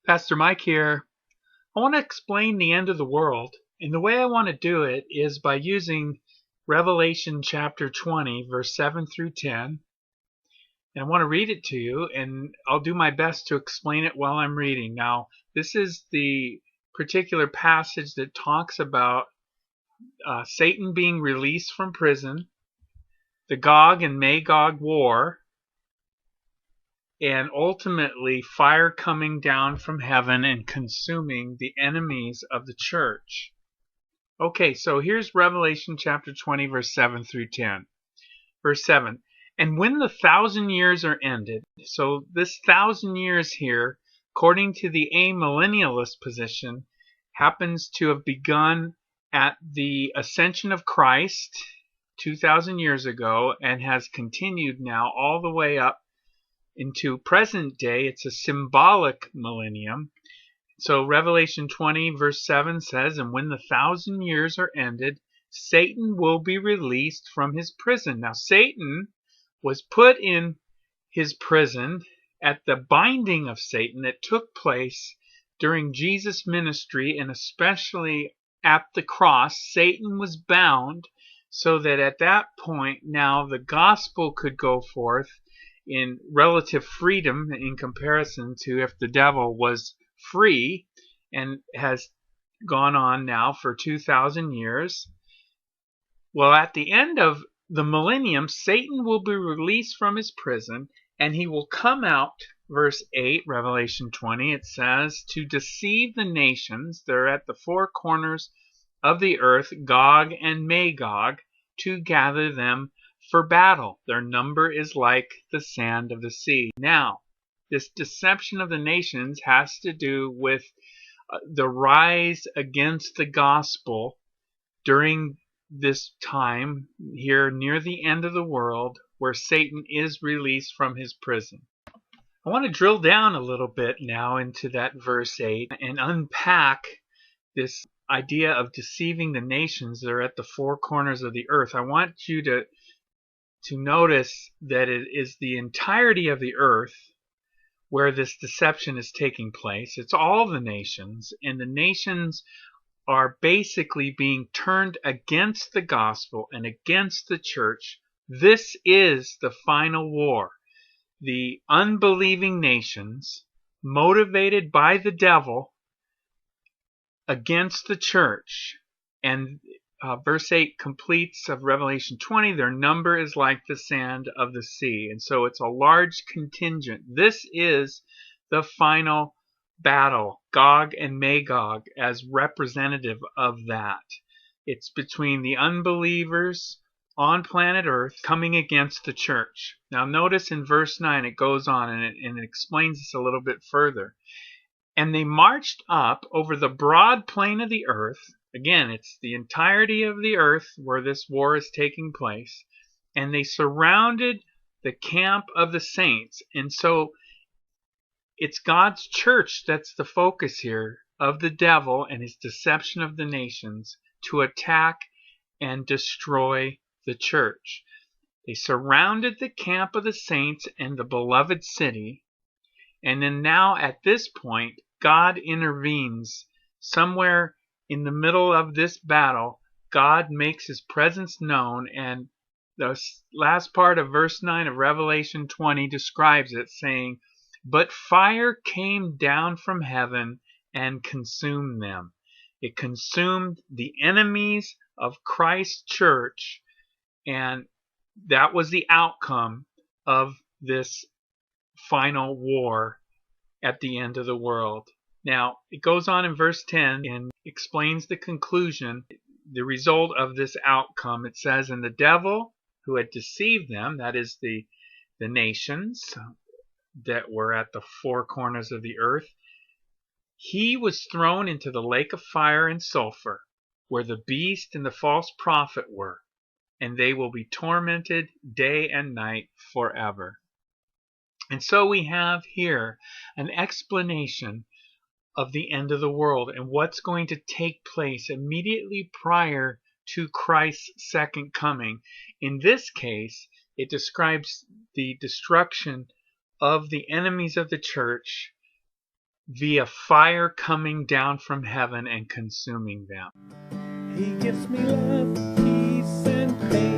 Pastor Mike here. I want to explain the end of the world, and the way I want to do it is by using Revelation chapter 20, verse 7 through 10. And I want to read it to you, and I'll do my best to explain it while I'm reading. Now, this is the particular passage that talks about Satan being released from prison, the Gog and Magog War, and ultimately fire coming down from heaven and consuming the enemies of the church. Okay, so here's Revelation chapter 20, verse 7 through 10. Verse 7, and when the 1,000 years are ended, so this 1,000 years here, according to the amillennialist position, happens to have begun at the ascension of Christ 2,000 years ago and has continued now all the way up into present day. It's a symbolic millennium. So Revelation 20 verse 7 says, and when the 1,000 years are ended, Satan will be released from his prison. Now Satan was put in his prison at the binding of Satan that took place during Jesus' ministry, and especially at the cross. Satan was bound so that at that point now the gospel could go forth in relative freedom in comparison to if the devil was free, and has gone on now for 2,000 years. Well, at the end of the millennium, Satan will be released from his prison, and he will come out, verse 8, Revelation 20, it says, to deceive the nations. They're at the four corners of the earth, Gog and Magog, to gather them for battle. Their number is like the sand of the sea. Now, this deception of the nations has to do with the rise against the gospel during this time here near the end of the world, where Satan is released from his prison. I want to drill down a little bit now into that verse 8 and unpack this idea of deceiving the nations that are at the four corners of the earth. I want you to notice that it is the entirety of the earth where this deception is taking place. It's all the nations, and the nations are basically being turned against the gospel and against the church. This is the final war. The unbelieving nations, motivated by the devil, against the church. And verse 8 completes of Revelation 20, their number is like the sand of the sea. And so it's a large contingent. This is the final battle, Gog and Magog as representative of that. It's between the unbelievers on planet Earth coming against the church. Now notice in verse 9 it goes on and it explains this a little bit further. And they marched up over the broad plain of the earth. Again, it's the entirety of the earth where this war is taking place. And they surrounded the camp of the saints. And so it's God's church that's the focus here of the devil and his deception of the nations to attack and destroy the church. They surrounded the camp of the saints and the beloved city. And then now at this point, God intervenes somewhere in the middle of this battle. God makes his presence known, and the last part of verse 9 of Revelation 20 describes it, saying, but fire came down from heaven and consumed them. It consumed the enemies of Christ's church, and that was the outcome of this final war at the end of the world. Now, it goes on in verse 10 and explains the conclusion, the result of this outcome. It says, and the devil who had deceived them, that is the nations that were at the four corners of the earth, he was thrown into the lake of fire and sulfur, where the beast and the false prophet were, and they will be tormented day and night forever. And so we have here an explanation of the end of the world and what's going to take place immediately prior to Christ's second coming. In this case, it describes the destruction of the enemies of the church via fire coming down from heaven and consuming them. He gives me love, peace, and patience.